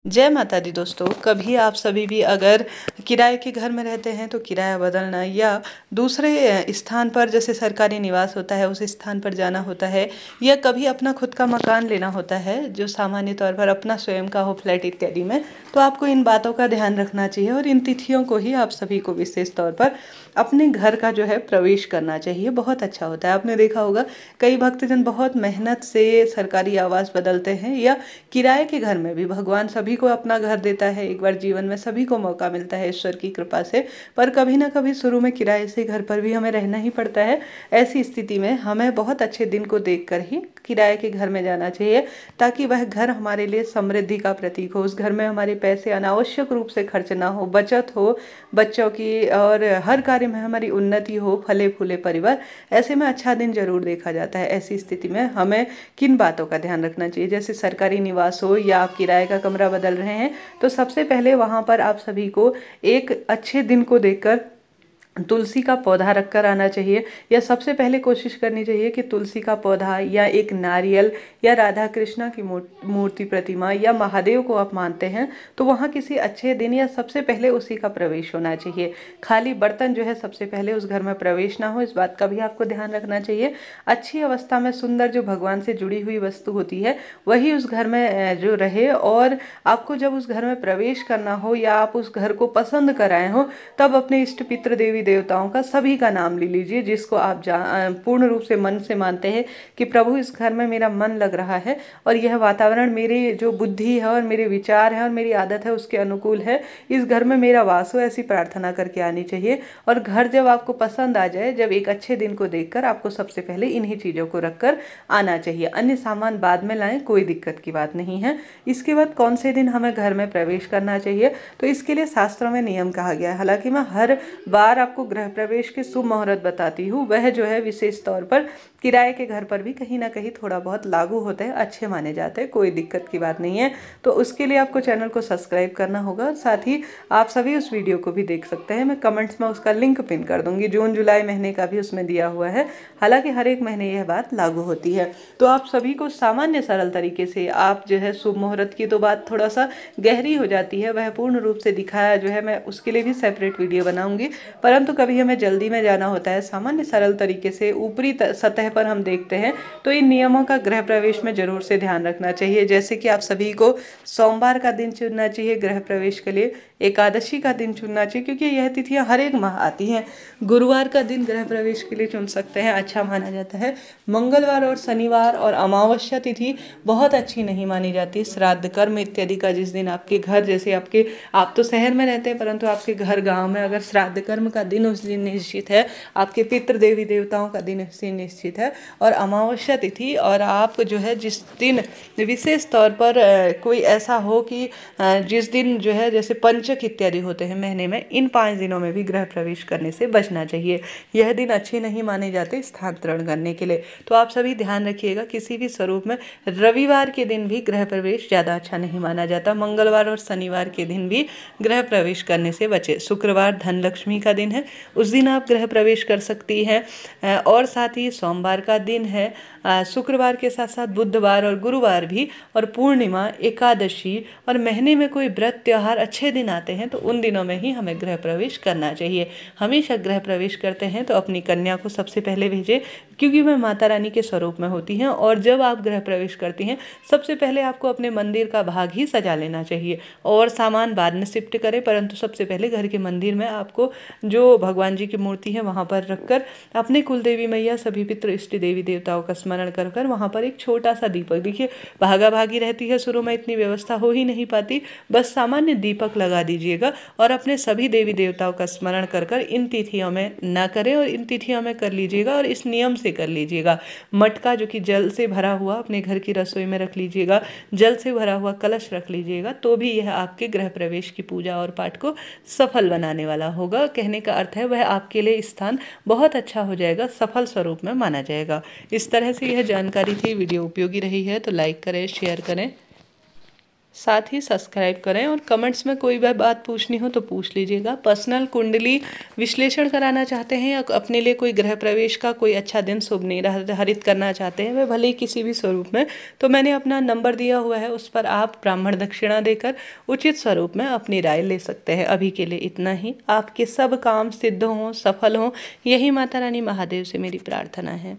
जय माता दी दोस्तों। कभी आप सभी भी अगर किराए के घर में रहते हैं तो किराया बदलना या दूसरे स्थान पर जैसे सरकारी निवास होता है उस स्थान पर जाना होता है, या कभी अपना खुद का मकान लेना होता है जो सामान्य तौर पर अपना स्वयं का हो, फ्लैट इत्यादि में, तो आपको इन बातों का ध्यान रखना चाहिए और इन तिथियों को ही आप सभी को विशेष तौर पर अपने घर का जो है प्रवेश करना चाहिए। बहुत अच्छा होता है। आपने देखा होगा कई भक्तजन बहुत मेहनत से सरकारी आवास बदलते हैं या किराए के घर में भी। भगवान सभी को अपना घर देता है, एक बार जीवन में सभी को मौका मिलता है ईश्वर की कृपा से, पर कभी ना कभी शुरू में किराए से घर पर भी हमें रहना ही पड़ता है। ऐसी स्थिति में हमें बहुत अच्छे दिन को देखकर ही किराए के घर में जाना चाहिए, ताकि वह घर हमारे लिए समृद्धि का प्रतीक हो। उस घर में हमारे पैसे अनावश्यक रूप से खर्च ना हो, बचत हो बच्चों की, और हर कार्य में हमारी उन्नति हो, फले फूले परिवार। ऐसे में अच्छा दिन जरूर देखा जाता है। ऐसी स्थिति में हमें किन बातों का ध्यान रखना चाहिए? जैसे सरकारी निवास हो या आप किराए का कमरा बदल रहे हैं, तो सबसे पहले वहां पर आप सभी को एक अच्छे दिन को देखकर तुलसी का पौधा रखकर आना चाहिए, या सबसे पहले कोशिश करनी चाहिए कि तुलसी का पौधा या एक नारियल या राधा कृष्ण की मूर्ति, प्रतिमा, या महादेव को आप मानते हैं तो वहाँ किसी अच्छे दिन या सबसे पहले उसी का प्रवेश होना चाहिए। खाली बर्तन जो है सबसे पहले उस घर में प्रवेश ना हो, इस बात का भी आपको ध्यान रखना चाहिए। अच्छी अवस्था में सुंदर जो भगवान से जुड़ी हुई वस्तु होती है वही उस घर में जो रहे, और आपको जब उस घर में प्रवेश करना हो या आप उस घर को पसंद कराए हो, तब अपने इष्ट पितृ देवी देवताओं का सभी का नाम ले लीजिए, जिसको आप पूर्ण रूप से मन से मानते हैं कि प्रभु इस घर में मेरा मन लग रहा है और यह वातावरण मेरी जो बुद्धि है और मेरे विचार है और मेरी आदत है उसके अनुकूल है, इस घर में मेरा वास हो, ऐसी प्रार्थना करके आनी चाहिए। और घर जब आपको पसंद आ जाए, जब एक अच्छे दिन को देखकर, आपको सबसे पहले इन्हीं चीज़ों को रखकर आना चाहिए। अन्य सामान बाद में लाएं, कोई दिक्कत की बात नहीं है। इसके बाद कौन से दिन हमें घर में प्रवेश करना चाहिए, तो इसके लिए शास्त्रों में नियम कहा गया है। हालांकि मैं हर बार आपको गृह प्रवेश के शुभ मुहूर्त बताती हूँ, वह जो है विशेष तौर पर किराए के घर पर भी कहीं ना कहीं थोड़ा बहुत लागू होते हैं, अच्छे माने जाते हैं, कोई दिक्कत की बात नहीं है। तो उसके लिए आपको चैनल को सब्सक्राइब करना होगा, साथ ही आप सभी उस वीडियो को भी देख सकते हैं। मैं कमेंट्स में उसका लिंक पिन कर दूंगी। जून जुलाई महीने का भी उसमें दिया हुआ है, हालांकि हर एक महीने यह बात लागू होती है। तो आप सभी को सामान्य सरल तरीके से, आप जो है शुभ मुहूर्त की तो बात थोड़ा सा गहरी हो जाती है, वह पूर्ण रूप से दिखाया जो है, मैं उसके लिए भी सेपरेट वीडियो बनाऊंगी। परंतु कभी हमें जल्दी में जाना होता है, सामान्य सरल तरीके से ऊपरी सतह पर हम देखते हैं, तो इन नियमों का गृह प्रवेश में जरूर से ध्यान रखना चाहिए। जैसे कि आप सभी को सोमवार का दिन चुनना चाहिए गृह प्रवेश के लिए, एकादशी का दिन चुनना चाहिए क्योंकि यह तिथियां हर एक माह आती हैं। गुरुवार का दिन गृह प्रवेश के लिए चुन सकते हैं, अच्छा माना जाता है। मंगलवार और शनिवार और अमावस्या तिथि बहुत अच्छी नहीं मानी जाती। श्राद्ध कर्म इत्यादि का जिस दिन आपके घर, जैसे आपके, आप तो शहर में रहते हैं परंतु आपके घर गांव में अगर श्राद्ध कर्म का दिन उस दिन निश्चित है, आपके पितृ देवी देवताओं का दिन उस दिन निश्चित है, और अमावस्या तिथि, और आप जो है जिस दिन विशेष तौर पर कोई ऐसा हो कि जिस दिन जो है जैसे पंचक इत्यादि होते हैं महीने में, इन 5 दिनों में भी गृह प्रवेश करने से बचना चाहिए। यह दिन अच्छे नहीं माने जाते स्थानांतरण करने के लिए। तो आप सभी ध्यान रखिएगा, किसी भी स्वरूप में रविवार के दिन भी गृह प्रवेश ज़्यादा अच्छा नहीं माना जाता। मंगलवार और शनिवार के दिन भी गृह प्रवेश करने से बचे। शुक्रवार धन लक्ष्मी का दिन है, उस दिन आप गृह प्रवेश कर सकती हैं। और साथ ही सोमवार का दिन है, शुक्रवार के साथ साथ बुधवार और गुरुवार भी, और पूर्णिमा, एकादशी, और महीने में कोई व्रत त्योहार अच्छे दिन आते हैं तो उन दिनों में ही हमें गृह प्रवेश करना चाहिए। हमेशा गृह प्रवेश करते हैं तो अपनी कन्या को सबसे पहले भेजें, क्योंकि वह माता रानी के स्वरूप में होती हैं। और जब आप गृह प्रवेश करती हैं, सबसे पहले आपको अपने मंदिर का भाग ही सजा लेना चाहिए, और सामान बाद में शिफ्ट करें, परंतु सबसे पहले घर के मंदिर में आपको जो भगवान जी की मूर्ति है वहाँ पर रखकर अपने कुल देवी मैया, सभी पितृ इष्ट देवी देवताओं का स्मरण कर कर वहाँ पर एक छोटा सा दीपक, देखिए भागा भागी रहती है, शुरू में इतनी व्यवस्था हो ही नहीं पाती, बस सामान्य दीपक लगा दीजिएगा और अपने सभी देवी देवताओं का स्मरण कर कर इन तिथियों में ना करें और इन तिथियों में कर लीजिएगा, और इस नियम से कर लीजिएगा। मटका जो कि जल से भरा हुआ अपने घर की रसोई में रख लीजिएगा, जल से भरा हुआ कलश रख लीजिएगा, तो भी यह आपके गृह प्रवेश की पूजा और पाठ को सफल बनाने वाला होगा। कहने का अर्थ है वह आपके लिए स्थान बहुत अच्छा हो जाएगा, सफल स्वरूप में माना जाएगा। इस तरह से यह जानकारी थी। वीडियो उपयोगी रही है तो लाइक करें, शेयर करें, साथ ही सब्सक्राइब करें और कमेंट्स में कोई भी बात पूछनी हो तो पूछ लीजिएगा। पर्सनल कुंडली विश्लेषण कराना चाहते हैं या अपने लिए कोई गृह प्रवेश का कोई अच्छा दिन शुभ निर्धारित करना चाहते हैं, वह भले ही किसी भी स्वरूप में, तो मैंने अपना नंबर दिया हुआ है, उस पर आप ब्राह्मण दक्षिणा देकर उचित स्वरूप में अपनी राय ले सकते हैं। अभी के लिए इतना ही। आपके सब काम सिद्ध हों, सफल हों, यही माता रानी महादेव से मेरी प्रार्थना है।